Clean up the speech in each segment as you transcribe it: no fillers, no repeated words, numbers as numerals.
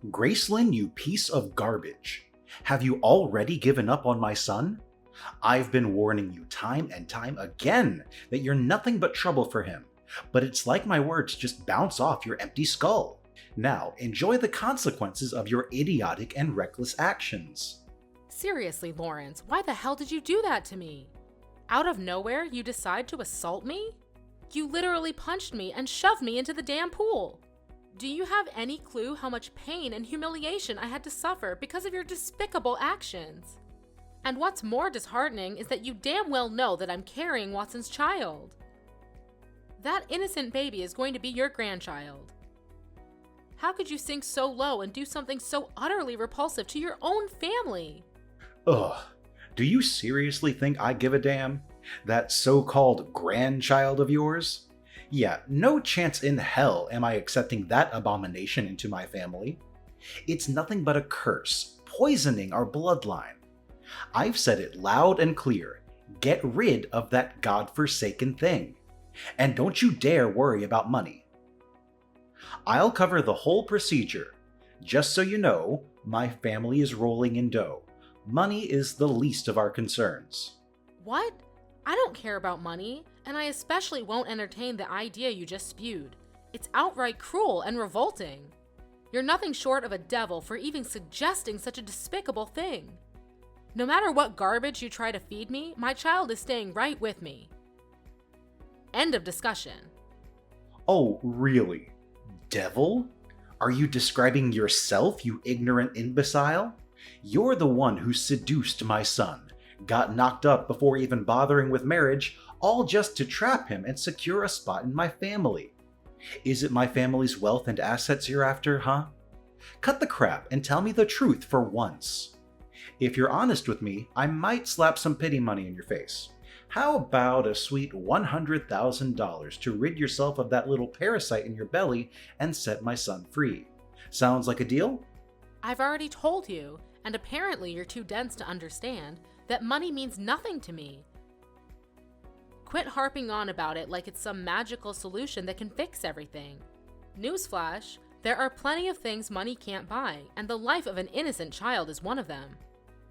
Gracelyn, you piece of garbage. Have you already given up on my son? I've been warning you time and time again that you're nothing but trouble for him, but it's like my words just bounce off your empty skull. Now, enjoy the consequences of your idiotic and reckless actions. Seriously, Lawrence, why the hell did you do that to me? Out of nowhere, you decide to assault me? You literally punched me and shoved me into the damn pool. Do you have any clue how much pain and humiliation I had to suffer because of your despicable actions? And what's more disheartening is that you damn well know that I'm carrying Watson's child. That innocent baby is going to be your grandchild. How could you sink so low and do something so utterly repulsive to your own family? Ugh, do you seriously think I give a damn? That so-called grandchild of yours? Yeah, no chance in hell am I accepting that abomination into my family. It's nothing but a curse, poisoning our bloodline. I've said it loud and clear. Get rid of that godforsaken thing. And don't you dare worry about money. I'll cover the whole procedure. Just so you know, my family is rolling in dough. Money is the least of our concerns. What? I don't care about money, and I especially won't entertain the idea you just spewed. It's outright cruel and revolting. You're nothing short of a devil for even suggesting such a despicable thing. No matter what garbage you try to feed me, my child is staying right with me. End of discussion. Oh, really? Devil? Are you describing yourself, you ignorant imbecile? You're the one who seduced my son, got knocked up before even bothering with marriage, all just to trap him and secure a spot in my family. Is it my family's wealth and assets you're after, huh? Cut the crap and tell me the truth for once. If you're honest with me, I might slap some pity money in your face. How about a sweet $100,000 to rid yourself of that little parasite in your belly and set my son free? Sounds like a deal? I've already told you, and apparently you're too dense to understand, that money means nothing to me. Quit harping on about it like it's some magical solution that can fix everything. Newsflash, there are plenty of things money can't buy, and the life of an innocent child is one of them.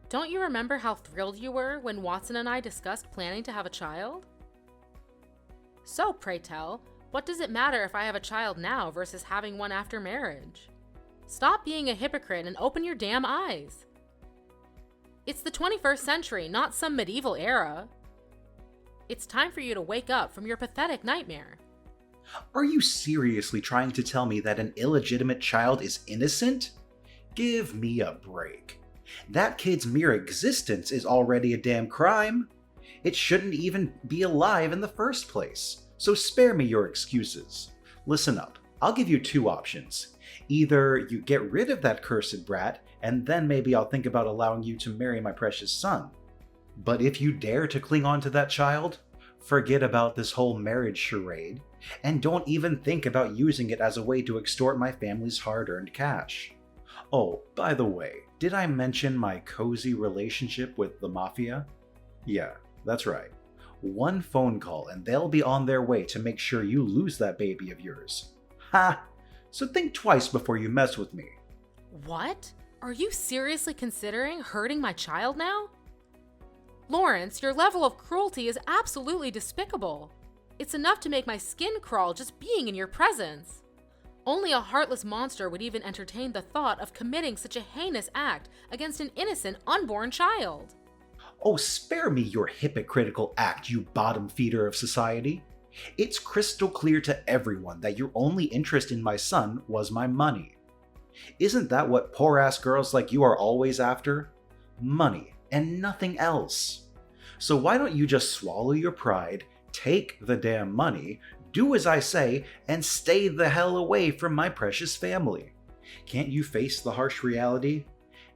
Don't you remember how thrilled you were when Watson and I discussed planning to have a child? So, pray tell, what does it matter if I have a child now versus having one after marriage? Stop being a hypocrite and open your damn eyes. It's the 21st century, not some medieval era. It's time for you to wake up from your pathetic nightmare. Are you seriously trying to tell me that an illegitimate child is innocent? Give me a break. That kid's mere existence is already a damn crime. It shouldn't even be alive in the first place, so spare me your excuses. Listen up, I'll give you two options. Either you get rid of that cursed brat, and then maybe I'll think about allowing you to marry my precious son. But if you dare to cling on to that child, forget about this whole marriage charade, and don't even think about using it as a way to extort my family's hard-earned cash. Oh, by the way, did I mention my cozy relationship with the mafia? Yeah, that's right. One phone call and they'll be on their way to make sure you lose that baby of yours. Ha! So think twice before you mess with me. What? Are you seriously considering hurting my child now? Lawrence, your level of cruelty is absolutely despicable. It's enough to make my skin crawl just being in your presence. Only a heartless monster would even entertain the thought of committing such a heinous act against an innocent, unborn child. Oh, spare me your hypocritical act, you bottom feeder of society. It's crystal clear to everyone that your only interest in my son was my money. Isn't that what poor-ass girls like you are always after? Money, and nothing else. So why don't you just swallow your pride, take the damn money, do as I say, and stay the hell away from my precious family? Can't you face the harsh reality?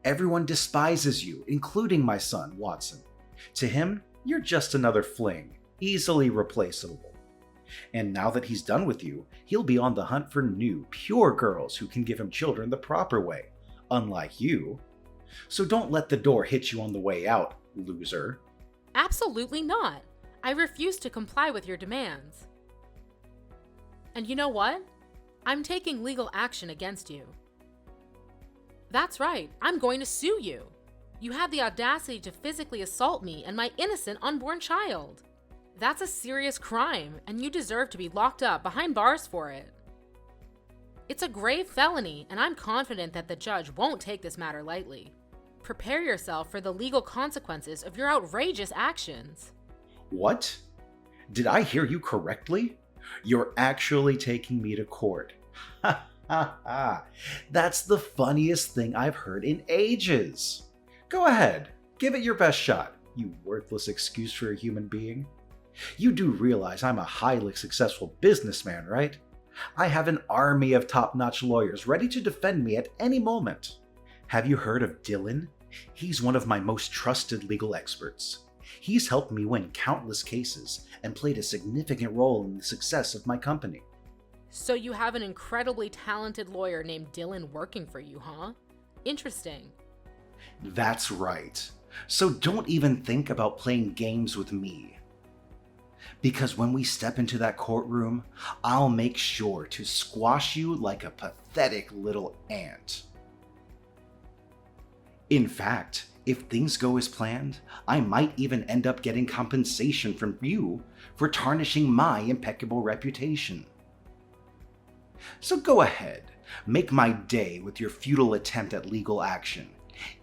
Everyone despises you, including my son, Watson. To him, you're just another fling, easily replaceable. And now that he's done with you, he'll be on the hunt for new, pure girls who can give him children the proper way, unlike you. So don't let the door hit you on the way out, loser. Absolutely not. I refuse to comply with your demands. And you know what? I'm taking legal action against you. That's right, I'm going to sue you. You had the audacity to physically assault me and my innocent unborn child. That's a serious crime, and you deserve to be locked up behind bars for it. It's a grave felony, and I'm confident that the judge won't take this matter lightly. Prepare yourself for the legal consequences of your outrageous actions. What? Did I hear you correctly? You're actually taking me to court. Ha ha ha. That's the funniest thing I've heard in ages. Go ahead, give it your best shot, you worthless excuse for a human being. You do realize I'm a highly successful businessman, right? I have an army of top-notch lawyers ready to defend me at any moment. Have you heard of Dylan? He's one of my most trusted legal experts. He's helped me win countless cases and played a significant role in the success of my company. So you have an incredibly talented lawyer named Dylan working for you, huh? Interesting. That's right. So don't even think about playing games with me. Because when we step into that courtroom, I'll make sure to squash you like a pathetic little ant. In fact, if things go as planned, I might even end up getting compensation from you for tarnishing my impeccable reputation. So go ahead, make my day with your futile attempt at legal action.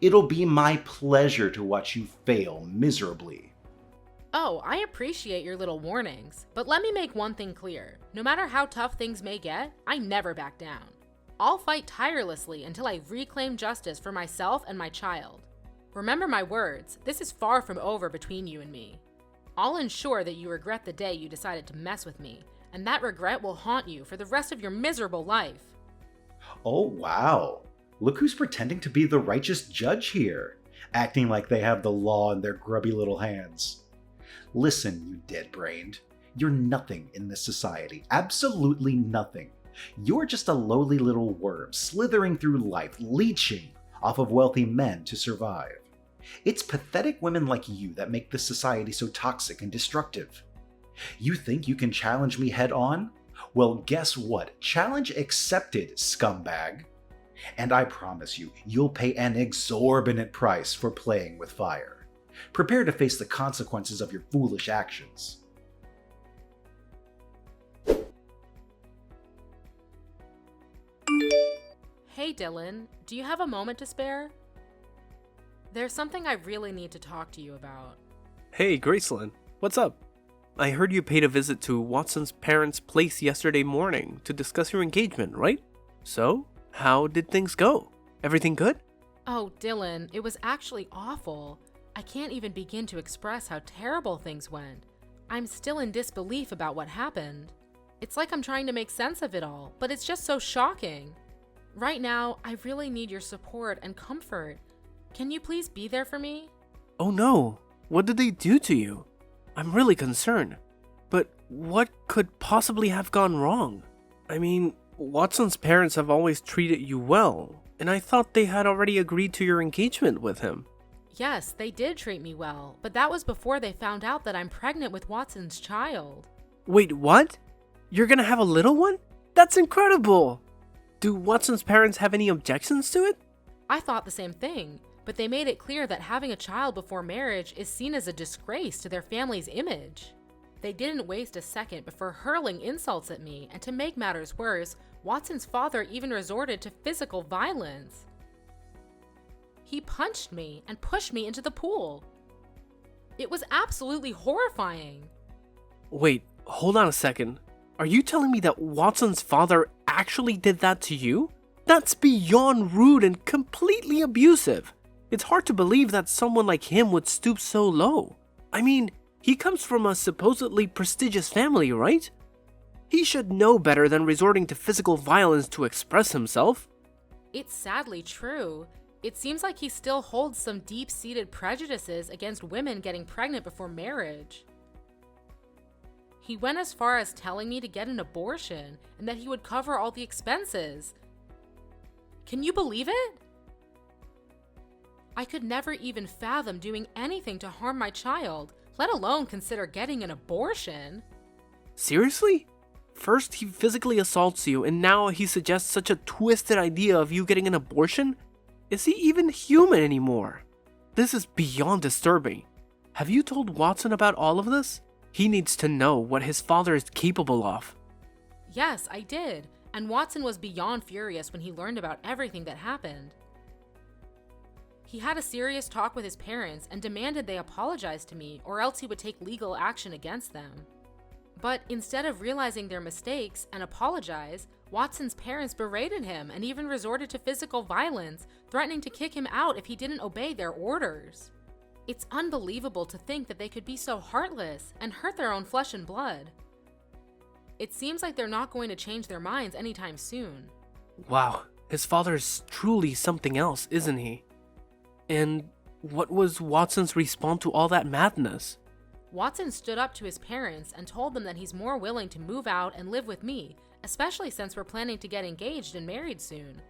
It'll be my pleasure to watch you fail miserably. Oh, I appreciate your little warnings, but let me make one thing clear. No matter how tough things may get, I never back down. I'll fight tirelessly until I reclaim justice for myself and my child. Remember my words, this is far from over between you and me. I'll ensure that you regret the day you decided to mess with me, and that regret will haunt you for the rest of your miserable life. Oh wow, look who's pretending to be the righteous judge here, acting like they have the law in their grubby little hands. Listen, you dead-brained, you're nothing in this society, absolutely nothing. You're just a lowly little worm slithering through life, leeching off of wealthy men to survive. It's pathetic women like you that make this society so toxic and destructive. You think you can challenge me head on? Well, guess what? Challenge accepted, scumbag. And I promise you, you'll pay an exorbitant price for playing with fire. Prepare to face the consequences of your foolish actions. Hey Dylan, do you have a moment to spare? There's something I really need to talk to you about. Hey, Gracelyn, what's up? I heard you paid a visit to Watson's parents' place yesterday morning to discuss your engagement, right? So, how did things go? Everything good? Oh, Dylan, it was actually awful. I can't even begin to express how terrible things went. I'm still in disbelief about what happened. It's like I'm trying to make sense of it all, but it's just so shocking. Right now, I really need your support and comfort. Can you please be there for me? Oh no, what did they do to you? I'm really concerned. But what could possibly have gone wrong? I mean, Watson's parents have always treated you well, and I thought they had already agreed to your engagement with him. Yes, they did treat me well, but that was before they found out that I'm pregnant with Watson's child. Wait, what? You're gonna have a little one? That's incredible! Do Watson's parents have any objections to it? I thought the same thing, but they made it clear that having a child before marriage is seen as a disgrace to their family's image. They didn't waste a second before hurling insults at me, and to make matters worse, Watson's father even resorted to physical violence. He punched me and pushed me into the pool. It was absolutely horrifying. Wait, hold on a second. Are you telling me that Watson's father actually did that to you? That's beyond rude and completely abusive. It's hard to believe that someone like him would stoop so low. I mean, he comes from a supposedly prestigious family, right? He should know better than resorting to physical violence to express himself. It's sadly true. It seems like he still holds some deep-seated prejudices against women getting pregnant before marriage. He went as far as telling me to get an abortion and that he would cover all the expenses. Can you believe it? I could never even fathom doing anything to harm my child, let alone consider getting an abortion. Seriously? First he physically assaults you, and now he suggests such a twisted idea of you getting an abortion? Is he even human anymore? This is beyond disturbing. Have you told Watson about all of this? He needs to know what his father is capable of. Yes, I did, and Watson was beyond furious when he learned about everything that happened. He had a serious talk with his parents and demanded they apologize to me, or else he would take legal action against them. But instead of realizing their mistakes and apologize, Watson's parents berated him and even resorted to physical violence, threatening to kick him out if he didn't obey their orders. It's unbelievable to think that they could be so heartless and hurt their own flesh and blood. It seems like they're not going to change their minds anytime soon. Wow, his father is truly something else, isn't he? And what was Watson's response to all that madness? Watson stood up to his parents and told them that he's more willing to move out and live with me, especially since we're planning to get engaged and married soon.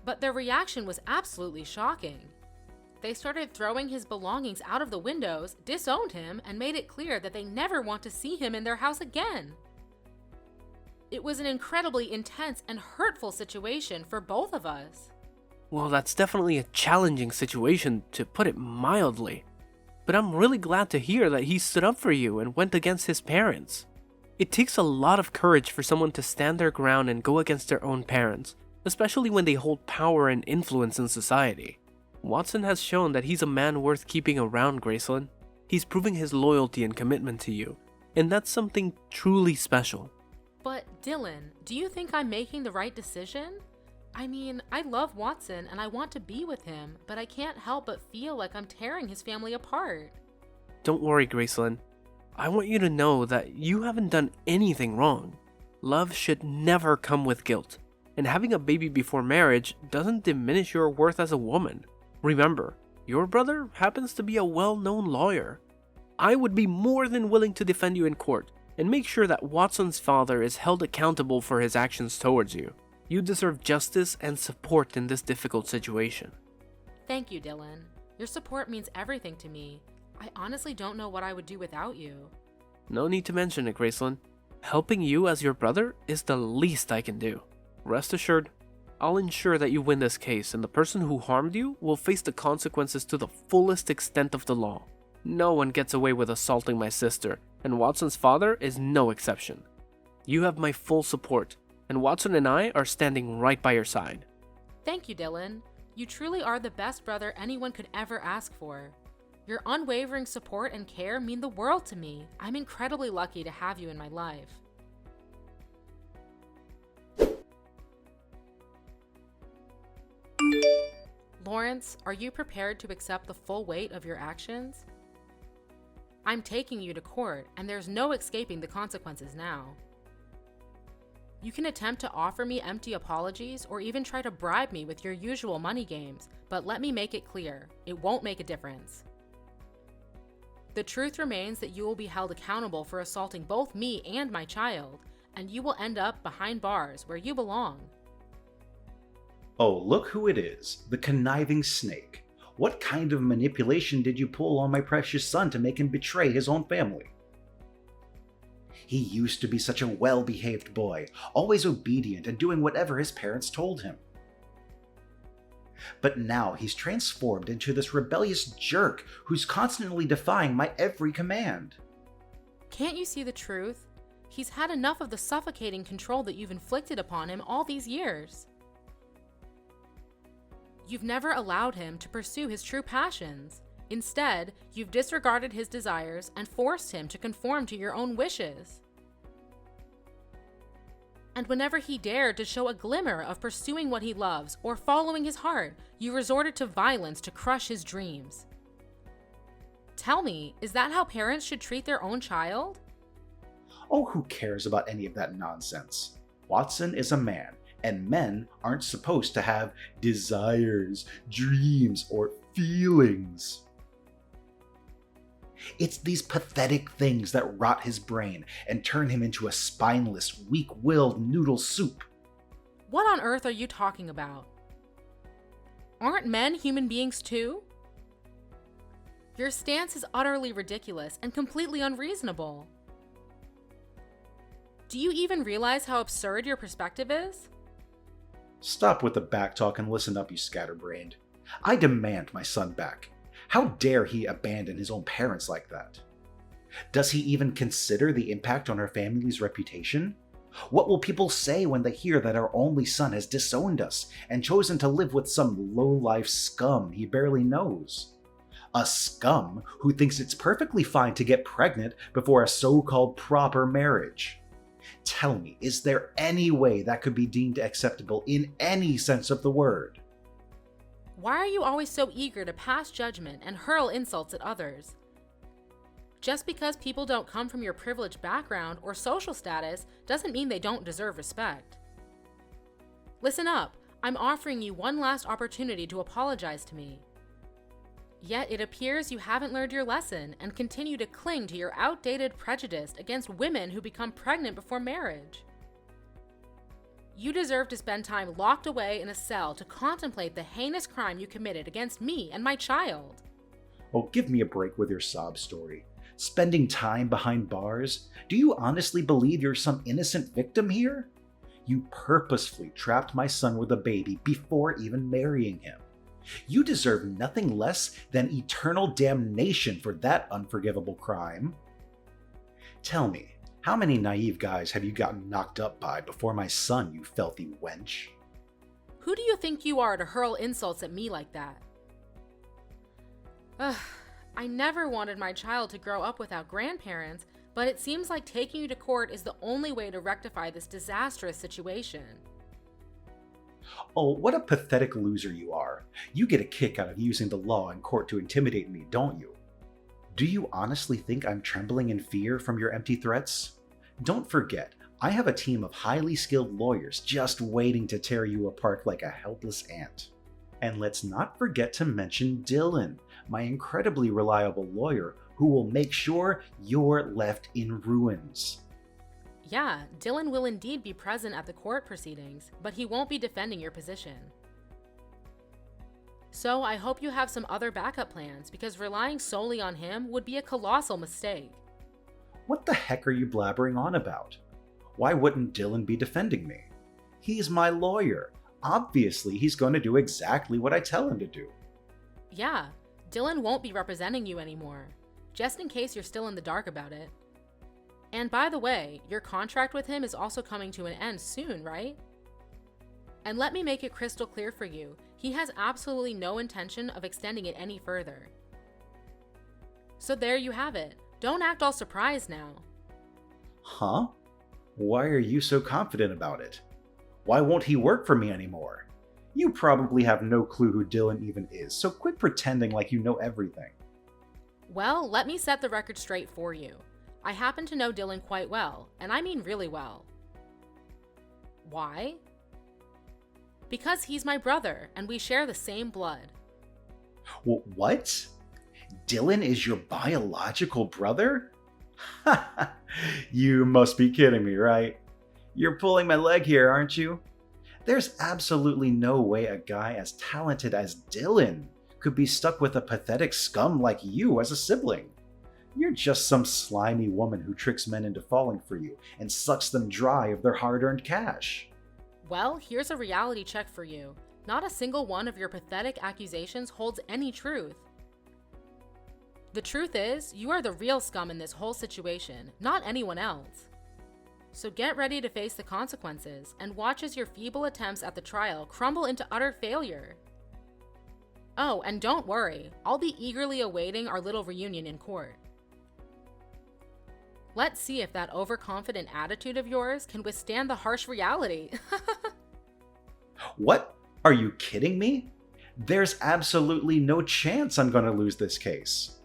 But their reaction was absolutely shocking. They started throwing his belongings out of the windows, disowned him, and made it clear that they never want to see him in their house again. It was an incredibly intense and hurtful situation for both of us. Well, that's definitely a challenging situation, to put it mildly. But I'm really glad to hear that he stood up for you and went against his parents. It takes a lot of courage for someone to stand their ground and go against their own parents, especially when they hold power and influence in society. Watson has shown that he's a man worth keeping around, Gracelyn. He's proving his loyalty and commitment to you, and that's something truly special. But Dylan, do you think I'm making the right decision? I mean, I love Watson and I want to be with him, but I can't help but feel like I'm tearing his family apart. Don't worry, Gracelyn. I want you to know that you haven't done anything wrong. Love should never come with guilt, and having a baby before marriage doesn't diminish your worth as a woman. Remember, your brother happens to be a well-known lawyer. I would be more than willing to defend you in court and make sure that Watson's father is held accountable for his actions towards you. You deserve justice and support in this difficult situation. Thank you, Dylan. Your support means everything to me. I honestly don't know what I would do without you. No need to mention it, Gracelyn. Helping you as your brother is the least I can do. Rest assured, I'll ensure that you win this case and the person who harmed you will face the consequences to the fullest extent of the law. No one gets away with assaulting my sister, and Watson's father is no exception. You have my full support, and Watson and I are standing right by your side. Thank you, Dylan. You truly are the best brother anyone could ever ask for. Your unwavering support and care mean the world to me. I'm incredibly lucky to have you in my life. Lawrence, are you prepared to accept the full weight of your actions? I'm taking you to court, and there's no escaping the consequences now. You can attempt to offer me empty apologies or even try to bribe me with your usual money games, but let me make it clear, it won't make a difference. The truth remains that you will be held accountable for assaulting both me and my child, and you will end up behind bars where you belong. Oh, look who it is, the conniving snake. What kind of manipulation did you pull on my precious son to make him betray his own family? He used to be such a well-behaved boy, always obedient and doing whatever his parents told him. But now he's transformed into this rebellious jerk who's constantly defying my every command. Can't you see the truth? He's had enough of the suffocating control that you've inflicted upon him all these years. You've never allowed him to pursue his true passions. Instead, you've disregarded his desires and forced him to conform to your own wishes. And whenever he dared to show a glimmer of pursuing what he loves or following his heart, you resorted to violence to crush his dreams. Tell me, is that how parents should treat their own child? Oh, who cares about any of that nonsense? Watson is a man, and men aren't supposed to have desires, dreams, or feelings. It's these pathetic things that rot his brain and turn him into a spineless, weak-willed noodle soup. What on earth are you talking about? Aren't men human beings too? Your stance is utterly ridiculous and completely unreasonable. Do you even realize how absurd your perspective is? Stop with the backtalk and listen up, you scatterbrained. I demand my son back. How dare he abandon his own parents like that? Does he even consider the impact on our family's reputation? What will people say when they hear that our only son has disowned us and chosen to live with some low-life scum he barely knows? A scum who thinks it's perfectly fine to get pregnant before a so-called proper marriage. Tell me, is there any way that could be deemed acceptable in any sense of the word? Why are you always so eager to pass judgment and hurl insults at others? Just because people don't come from your privileged background or social status doesn't mean they don't deserve respect. Listen up, I'm offering you one last opportunity to apologize to me. Yet it appears you haven't learned your lesson and continue to cling to your outdated prejudice against women who become pregnant before marriage. You deserve to spend time locked away in a cell to contemplate the heinous crime you committed against me and my child. Oh, give me a break with your sob story. Spending time behind bars? Do you honestly believe you're some innocent victim here? You purposefully trapped my son with a baby before even marrying him. You deserve nothing less than eternal damnation for that unforgivable crime. Tell me, how many naive guys have you gotten knocked up by before my son, you filthy wench? Who do you think you are to hurl insults at me like that? Ugh, I never wanted my child to grow up without grandparents, but it seems like taking you to court is the only way to rectify this disastrous situation. Oh, what a pathetic loser you are. You get a kick out of using the law in court to intimidate me, don't you? Do you honestly think I'm trembling in fear from your empty threats? Don't forget, I have a team of highly skilled lawyers just waiting to tear you apart like a helpless ant. And let's not forget to mention Dylan, my incredibly reliable lawyer who will make sure you're left in ruins. Yeah, Dylan will indeed be present at the court proceedings, but he won't be defending your position. So I hope you have some other backup plans, because relying solely on him would be a colossal mistake. What the heck are you blabbering on about? Why wouldn't Dylan be defending me? He's my lawyer. Obviously, he's going to do exactly what I tell him to do. Yeah, Dylan won't be representing you anymore, just in case you're still in the dark about it. And by the way, your contract with him is also coming to an end soon, right? And let me make it crystal clear for you, he has absolutely no intention of extending it any further. So there you have it. Don't act all surprised now. Huh? Why are you so confident about it? Why won't he work for me anymore? You probably have no clue who Dylan even is, so quit pretending like you know everything. Well, let me set the record straight for you. I happen to know Dylan quite well, and I mean really well. Why? Because he's my brother, and we share the same blood. What? Dylan is your biological brother? You must be kidding me, right? You're pulling my leg here, aren't you? There's absolutely no way a guy as talented as Dylan could be stuck with a pathetic scum like you as a sibling. You're just some slimy woman who tricks men into falling for you and sucks them dry of their hard-earned cash. Well, here's a reality check for you. Not a single one of your pathetic accusations holds any truth. The truth is, you are the real scum in this whole situation, not anyone else. So get ready to face the consequences and watch as your feeble attempts at the trial crumble into utter failure. Oh, and don't worry, I'll be eagerly awaiting our little reunion in court. Let's see if that overconfident attitude of yours can withstand the harsh reality. What? Are you kidding me? There's absolutely no chance I'm going to lose this case.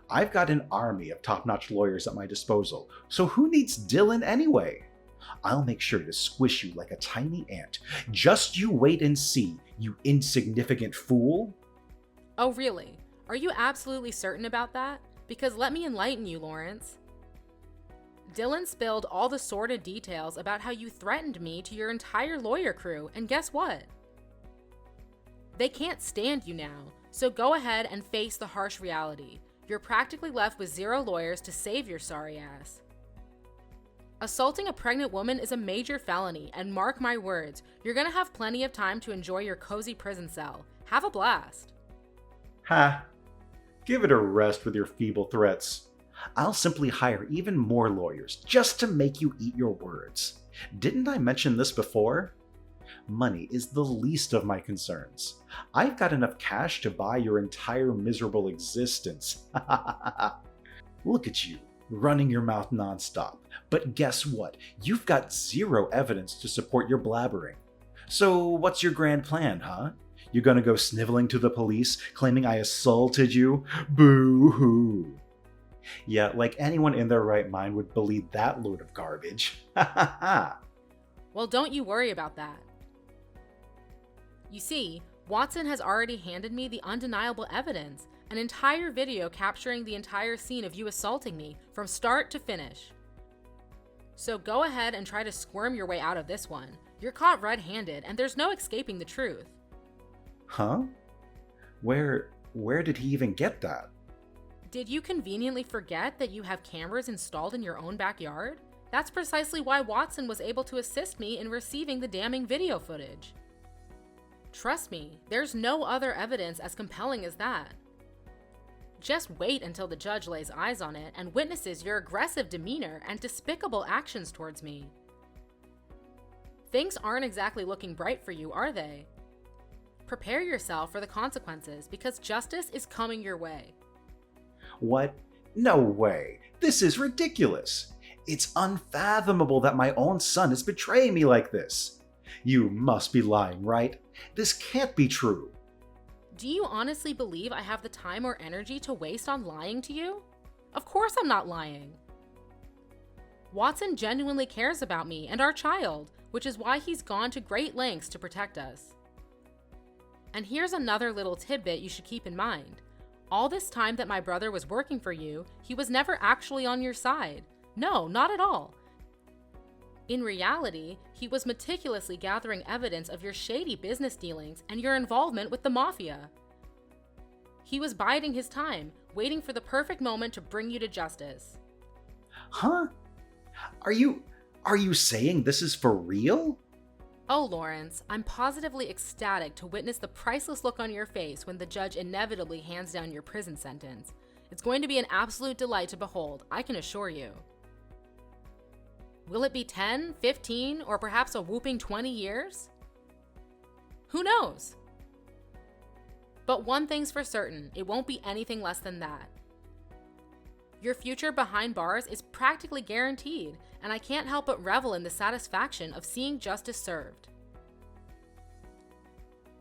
I've got an army of top-notch lawyers at my disposal, so who needs Dylan anyway? I'll make sure to squish you like a tiny ant. Just you wait and see, you insignificant fool. Oh really? Are you absolutely certain about that? Because let me enlighten you, Lawrence. Dylan spilled all the sordid details about how you threatened me to your entire lawyer crew, and guess what? They can't stand you now, so go ahead and face the harsh reality. You're practically left with 0 lawyers to save your sorry ass. Assaulting a pregnant woman is a major felony, and mark my words, you're gonna have plenty of time to enjoy your cozy prison cell. Have a blast. Ha! Give it a rest with your feeble threats. I'll simply hire even more lawyers just to make you eat your words. Didn't I mention this before? Money is the least of my concerns. I've got enough cash to buy your entire miserable existence. Look at you, running your mouth nonstop. But guess what? You've got zero evidence to support your blabbering. So what's your grand plan, huh? You're gonna go sniveling to the police, claiming I assaulted you? Boo-hoo. Yeah, like anyone in their right mind would believe that load of garbage. Ha ha ha. Well, don't you worry about that. You see, Watson has already handed me the undeniable evidence, an entire video capturing the entire scene of you assaulting me from start to finish. So go ahead and try to squirm your way out of this one. You're caught red-handed, and there's no escaping the truth. Huh? Where did he even get that? Did you conveniently forget that you have cameras installed in your own backyard? That's precisely why Watson was able to assist me in receiving the damning video footage. Trust me, there's no other evidence as compelling as that. Just wait until the judge lays eyes on it and witnesses your aggressive demeanor and despicable actions towards me. Things aren't exactly looking bright for you, are they? Prepare yourself for the consequences because justice is coming your way. What? No way. This is ridiculous. It's unfathomable that my own son is betraying me like this. You must be lying, right? This can't be true. Do you honestly believe I have the time or energy to waste on lying to you? Of course I'm not lying. Watson genuinely cares about me and our child, which is why he's gone to great lengths to protect us. And here's another little tidbit you should keep in mind. All this time that my brother was working for you, he was never actually on your side. No, not at all. In reality, he was meticulously gathering evidence of your shady business dealings and your involvement with the mafia. He was biding his time, waiting for the perfect moment to bring you to justice. Huh? Are you saying this is for real? Oh, Lawrence, I'm positively ecstatic to witness the priceless look on your face when the judge inevitably hands down your prison sentence. It's going to be an absolute delight to behold, I can assure you. Will it be 10, 15, or perhaps a whooping 20 years? Who knows? But one thing's for certain, it won't be anything less than that. Your future behind bars is practically guaranteed, and I can't help but revel in the satisfaction of seeing justice served.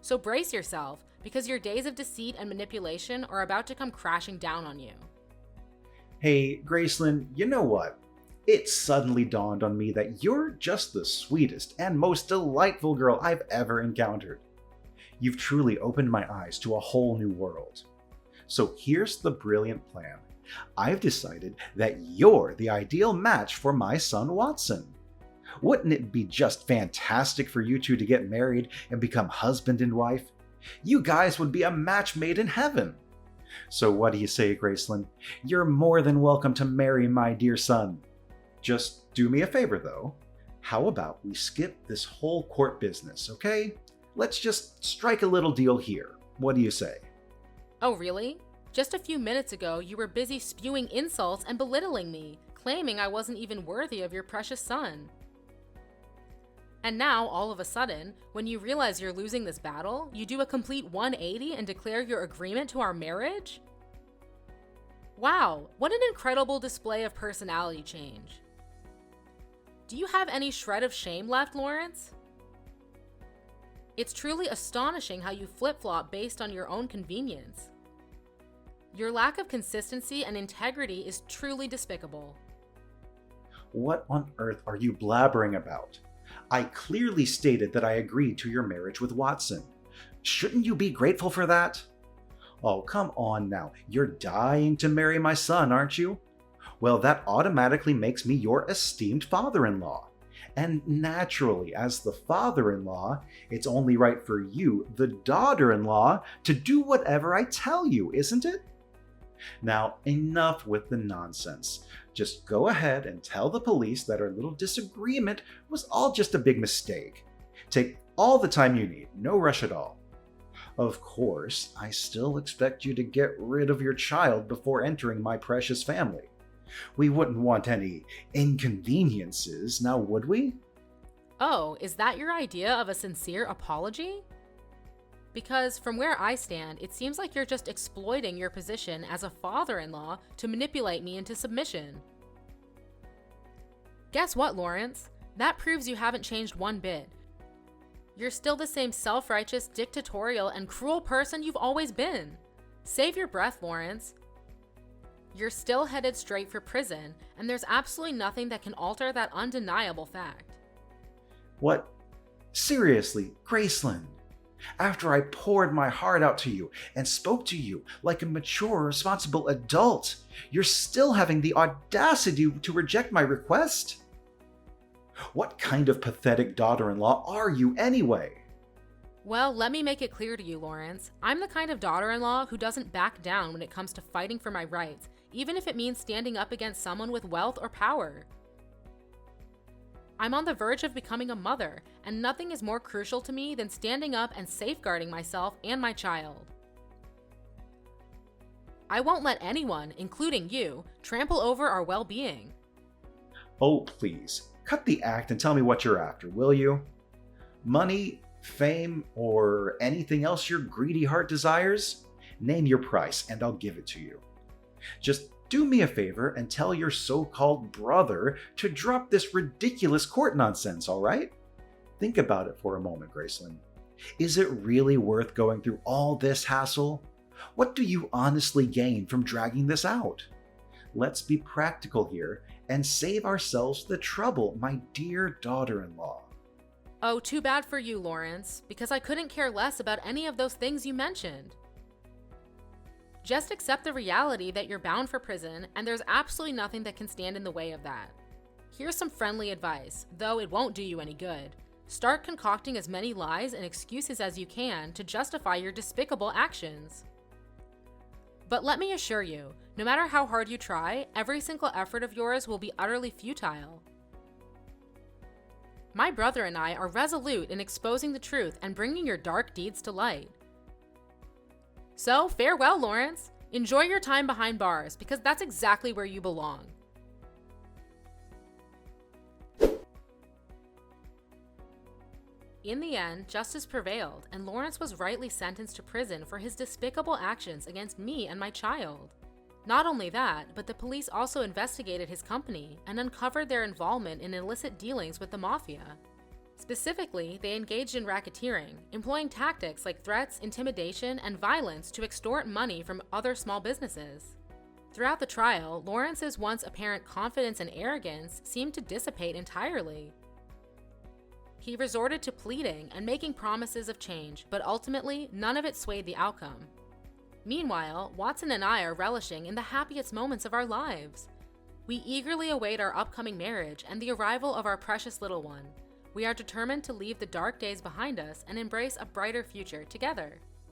So brace yourself, because your days of deceit and manipulation are about to come crashing down on you. Hey, Gracelyn, you know what? It suddenly dawned on me that you're just the sweetest and most delightful girl I've ever encountered. You've truly opened my eyes to a whole new world. So here's the brilliant plan. I've decided that you're the ideal match for my son Watson. Wouldn't it be just fantastic for you two to get married and become husband and wife? You guys would be a match made in heaven. So what do you say, Gracelyn? You're more than welcome to marry my dear son. Just do me a favor, though. How about we skip this whole court business, okay? Let's just strike a little deal here. What do you say? Oh, really? Just a few minutes ago, you were busy spewing insults and belittling me, claiming I wasn't even worthy of your precious son. And now, all of a sudden, when you realize you're losing this battle, you do a complete 180 and declare your agreement to our marriage? Wow, what an incredible display of personality change. Do you have any shred of shame left, Lawrence? It's truly astonishing how you flip-flop based on your own convenience. Your lack of consistency and integrity is truly despicable. What on earth are you blabbering about? I clearly stated that I agreed to your marriage with Watson. Shouldn't you be grateful for that? Oh, come on now. You're dying to marry my son, aren't you? Well, that automatically makes me your esteemed father-in-law. And naturally, as the father-in-law, it's only right for you, the daughter-in-law, to do whatever I tell you, isn't it? Now, enough with the nonsense. Just go ahead and tell the police that our little disagreement was all just a big mistake. Take all the time you need, no rush at all. Of course, I still expect you to get rid of your child before entering my precious family. We wouldn't want any inconveniences, now would we? Oh, is that your idea of a sincere apology? Because from where I stand, it seems like you're just exploiting your position as a father-in-law to manipulate me into submission. Guess what, Lawrence? That proves you haven't changed one bit. You're still the same self-righteous, dictatorial, and cruel person you've always been. Save your breath, Lawrence. You're still headed straight for prison, and there's absolutely nothing that can alter that undeniable fact. What? Seriously, Graceland? After I poured my heart out to you and spoke to you like a mature, responsible adult, you're still having the audacity to reject my request? What kind of pathetic daughter-in-law are you anyway? Well, let me make it clear to you, Lawrence. I'm the kind of daughter-in-law who doesn't back down when it comes to fighting for my rights, even if it means standing up against someone with wealth or power. I'm on the verge of becoming a mother, and nothing is more crucial to me than standing up and safeguarding myself and my child. I won't let anyone, including you, trample over our well-being. Oh, please, cut the act and tell me what you're after, will you? Money, fame, or anything else your greedy heart desires? Name your price and I'll give it to you. Just do me a favor and tell your so-called brother to drop this ridiculous court nonsense, all right? Think about it for a moment, Graceland. Is it really worth going through all this hassle? What do you honestly gain from dragging this out? Let's be practical here and save ourselves the trouble, my dear daughter-in-law. Oh, too bad for you, Lawrence, because I couldn't care less about any of those things you mentioned. Just accept the reality that you're bound for prison, and there's absolutely nothing that can stand in the way of that. Here's some friendly advice, though it won't do you any good. Start concocting as many lies and excuses as you can to justify your despicable actions. But let me assure you, no matter how hard you try, every single effort of yours will be utterly futile. My brother and I are resolute in exposing the truth and bringing your dark deeds to light. So, farewell, Lawrence. Enjoy your time behind bars, because that's exactly where you belong. In the end, justice prevailed, and Lawrence was rightly sentenced to prison for his despicable actions against me and my child. Not only that, but the police also investigated his company and uncovered their involvement in illicit dealings with the mafia. Specifically, they engaged in racketeering, employing tactics like threats, intimidation, and violence to extort money from other small businesses. Throughout the trial, Lawrence's once apparent confidence and arrogance seemed to dissipate entirely. He resorted to pleading and making promises of change, but ultimately, none of it swayed the outcome. Meanwhile, Watson and I are relishing in the happiest moments of our lives. We eagerly await our upcoming marriage and the arrival of our precious little one. We are determined to leave the dark days behind us and embrace a brighter future together.